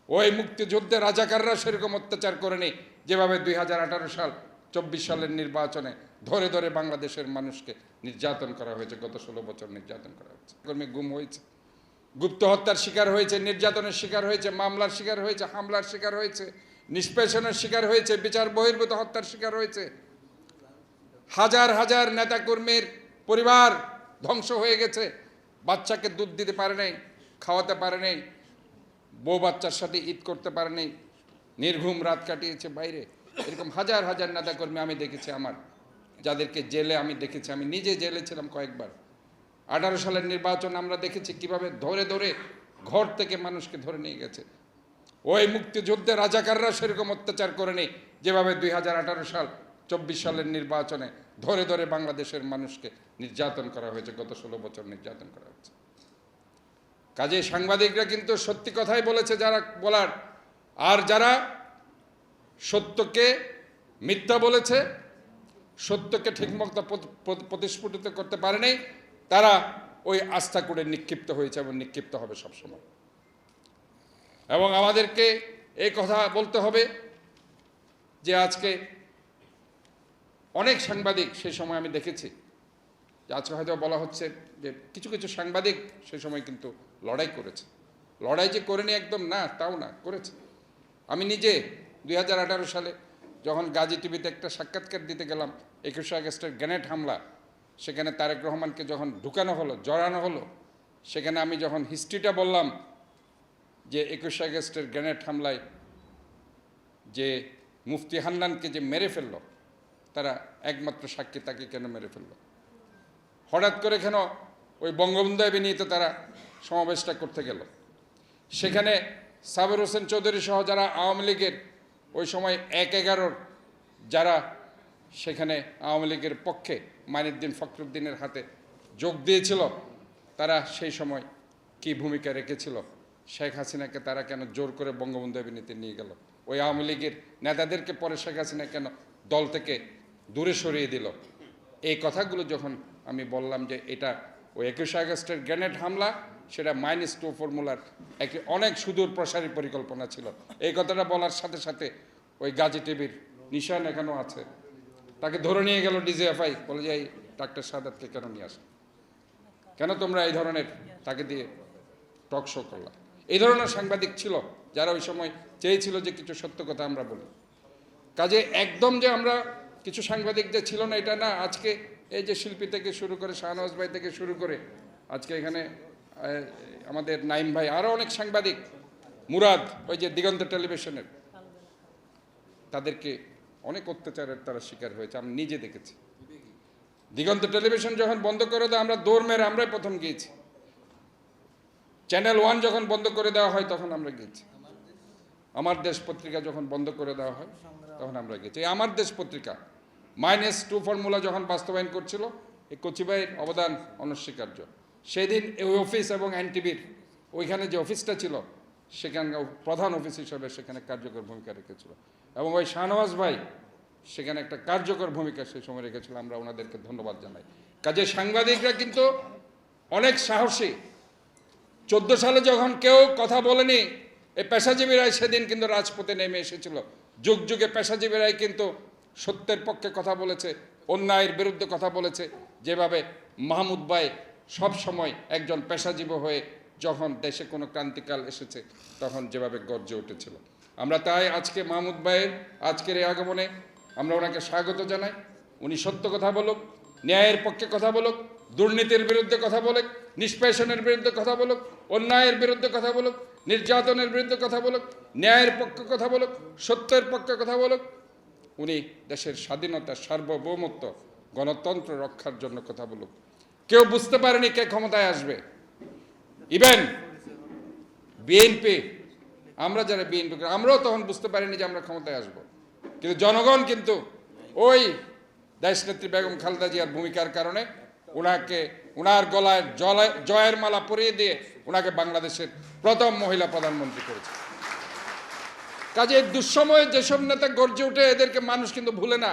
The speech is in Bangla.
ওই মুক্তিযুদ্ধে রাজাকাররা সেরকম অত্যাচার করেনি যেভাবে 2018 সাল 24 সালের নির্বাচনে ধরে ধরে বাংলাদেশের মানুষকে নির্যাতন করা হয়েছে। গত 16 বছর নির্যাতন করা হয়েছে, কর্মী গুম হয়েছে, গুপ্ত হত্যার শিকার হয়েছে, নির্যাতনের শিকার হয়েছে, মামলার শিকার হয়েছে, হামলার শিকার হয়েছে, নিষ্পেষণের শিকার হয়েছে, বিচার বহির্ভূত হত্যার শিকার হয়েছে। হাজার হাজার নেতাকর্মীর পরিবার ধ্বংস হয়ে গেছে, বাচ্চাকে দুধ দিতে পারে নাই, খাওয়াতে পারে নাই, বউ বাচ্চার সাথে ঈদ করতে পারে নাই, নির্ঘুম রাত কাটিয়েছে বাইরে। এরকম হাজার হাজার নেতাকর্মী আমি দেখেছি, আমার যাদেরকে জেলে আমি দেখেছি, আমি নিজে জেলে ছিলাম কয়েকবার। 18 সালের নির্বাচন আমরা দেখেছি কিভাবে ধরে ধরে ঘর থেকে মানুষকে ধরে নিয়ে গেছে। ওই মুক্তিযুদ্ধে রাজাকাররা সেরকম অত্যাচার করেনি যেভাবে 2018 সাল 24 সালের নির্বাচনে ধরে ধরে বাংলাদেশের মানুষকে নির্যাতন করা হয়েছে। গত 16 বছর নির্যাতন করা হয়েছে। কাজে সাংবাদিকরা কিন্তু সত্যি কথাই বলেছে যারা বলার, আর যারা সত্যকে মিথ্যা বলেছে, সত্যকে ঠিকমতো প্রতিস্ফুটিত করতে পারেনি, তারা ওই আস্থা করে নিক্ষিপ্ত হয়েছে এবং নিক্ষিপ্ত হবে সবসময়। এবং আমাদেরকে এই কথা বলতে হবে যে আজকে অনেক সাংবাদিক সেই সময় আমি দেখেছি, যে আজকে হয়তো বলা হচ্ছে যে কিছু কিছু সাংবাদিক সেই সময় কিন্তু লড়াই করেছে। লড়াই যে করেনি একদম না, তাও না, করেছে। আমি নিজে 2018 সালে যখন গাজী টিভিতে একটা সাক্ষাৎকার দিতে গেলাম 21শে আগস্টের গ্রেনেড হামলা, সেখানে তারেক রহমানকে যখন ঢুকানো হলো, জড়ানো হলো, সেখানে আমি যখন হিস্ট্রিটা বললাম যে 21শে আগস্টের গ্রেনেড হামলায় যে মুফতি হান্নানকে যে মেরে ফেললো, তারা একমাত্র সাক্ষী, তাকে কেন মেরে ফেললো, হঠাৎ করে কেন ওই বঙ্গবন্ধু এভিনিউতে তারা সমাবেশটা করতে গেল। সেখানে সাবের হোসেন চৌধুরী সহ যারা আওয়ামী লীগের ওই সময় 1-11 যারা সেখানে আওয়ামী লীগের পক্ষে মাইনুদ্দিন ফখরুদ্দিনের হাতে যোগ দিয়েছিল, তারা সেই সময় কি ভূমিকা রেখেছিল, শেখ হাসিনাকে তারা কেন জোর করে বঙ্গবন্ধু এভিনিউতে নিয়ে গেল, ওই আওয়ামী লীগের নেতাদেরকে পরে শেখ হাসিনা কেন দল থেকে দূরে সরিয়ে দিল। এই কথাগুলো যখন আমি বললাম যে এটা ওই 21শে আগস্টের গ্রেনেড হামলা, সেটা -2 ফর্মুলার একটি অনেক সুদূর প্রসারী পরিকল্পনা ছিল, এই কথাটা বলার সাথে সাথে ওই গাজী টিভির নিশান এখনও আছে, তাকে ধরে নিয়ে গেল ডিজিএফআই, বলে যে এই ডাক্তার সাদাতকে কেন নিয়ে আসে, কেন তোমরা এই ধরনের তাকে দিয়ে টক শো করলা। এই ধরনের সাংবাদিক ছিল যারা ওই সময় চেয়েছিল যে কিছু সত্য কথা আমরা বলি। কাজে একদম যে আমরা কিছু সাংবাদিক যে ছিল না এটা না। আজকে এই যে শিল্পী থেকে শুরু করে, শাহনওয়াজ ভাই থেকে শুরু করে, আজকে এখানে আমাদের নাইম ভাই, আরও অনেক সাংবাদিক, মুরাদ, ওই যে দিগন্ত টেলিভিশনের, তাদেরকে অনেক অত্যাচারের তারা শিকার হয়েছে, আমি নিজে দেখেছি। দিগন্ত টেলিভিশন যখন বন্ধ করে দেয়, আমরা দৌড় মেরে আমরাই প্রথম গিয়েছি। চ্যানেল 1 যখন বন্ধ করে দেওয়া হয় তখন আমরা গিয়েছি। আমার দেশ পত্রিকা যখন বন্ধ করে দেওয়া হয় তখন আমরা গেছি। আমার দেশ পত্রিকা -2 ফর্মুলা যখন বাস্তবায়ন করছিল, এই কচিবাইয়ের অবদান অনস্বীকার্য। সেদিন ওই অফিস এবং এনটিভির ওইখানে যে অফিসটা ছিল, সেখানে প্রধান অফিস হিসাবে সেখানে কার্যকর ভূমিকা রেখেছিল, এবং ওই শাহনওয়াজ ভাই সেখানে একটা কার্যকর ভূমিকা সেই সময় রেখেছিল। আমরা ওনাদেরকে ধন্যবাদ জানাই। কাজে সাংবাদিকরা কিন্তু অনেক সাহসী। 14 সালে যখন কেউ কথা বলেনি, এই পেশাজীবীরাই সেদিন কিন্তু রাজপথে নেমে এসেছিল। যুগ যুগে পেশাজীবীরাই কিন্তু সত্যের পক্ষে কথা বলেছে, অন্যায়ের বিরুদ্ধে কথা বলেছে। যেভাবে মাহমুদ ভাই সব সময় একজন পেশাজীবী হয়ে যখন দেশে কোনো ক্রান্তিকাল এসেছে তখন যেভাবে গর্জে উঠেছিল। আমরা তাই আজকে মাহমুদ ভাইয়ের আজকের এই আগমনে আমরা ওনাকে স্বাগত জানাই। উনি সত্য কথা বলুক, ন্যায়ের পক্ষে কথা বলুক, দুর্নীতির বিরুদ্ধে কথা বলুক, নিষ্পেষণের বিরুদ্ধে কথা বলুক, অন্যায়ের বিরুদ্ধে কথা বলুক, নির্যাতনের বিরুদ্ধে কথা বলুক, ন্যায়ের পক্ষে কথা বলুক, সত্যের পক্ষে কথা বলুক। উনি দেশের স্বাধীনতা, সার্বভৌমত্ব, গণতন্ত্র রক্ষার জন্য কথা বলুক। কেউ বুঝতে পারেনি কে ক্ষমতায় আসবে। ইভেন বিএনপি, আমরা যারা বিএনপি, আমরাও তখন বুঝতে পারিনি যে আমরা ক্ষমতায় আসব। কিন্তু জনগণ কিন্তু ওই দেশনেত্রী বেগম খালেদা জিয়ার ভূমিকার কারণে ওনাকে, ওনার গলায় জয়ের মালা পরিয়ে দিয়ে ওনাকে বাংলাদেশের প্রথম মহিলা প্রধানমন্ত্রী করেছে। কাজে দুঃসময়ে যেসব নেতা গর্জে উঠে, এদেরকে মানুষ কিন্তু ভুলে না।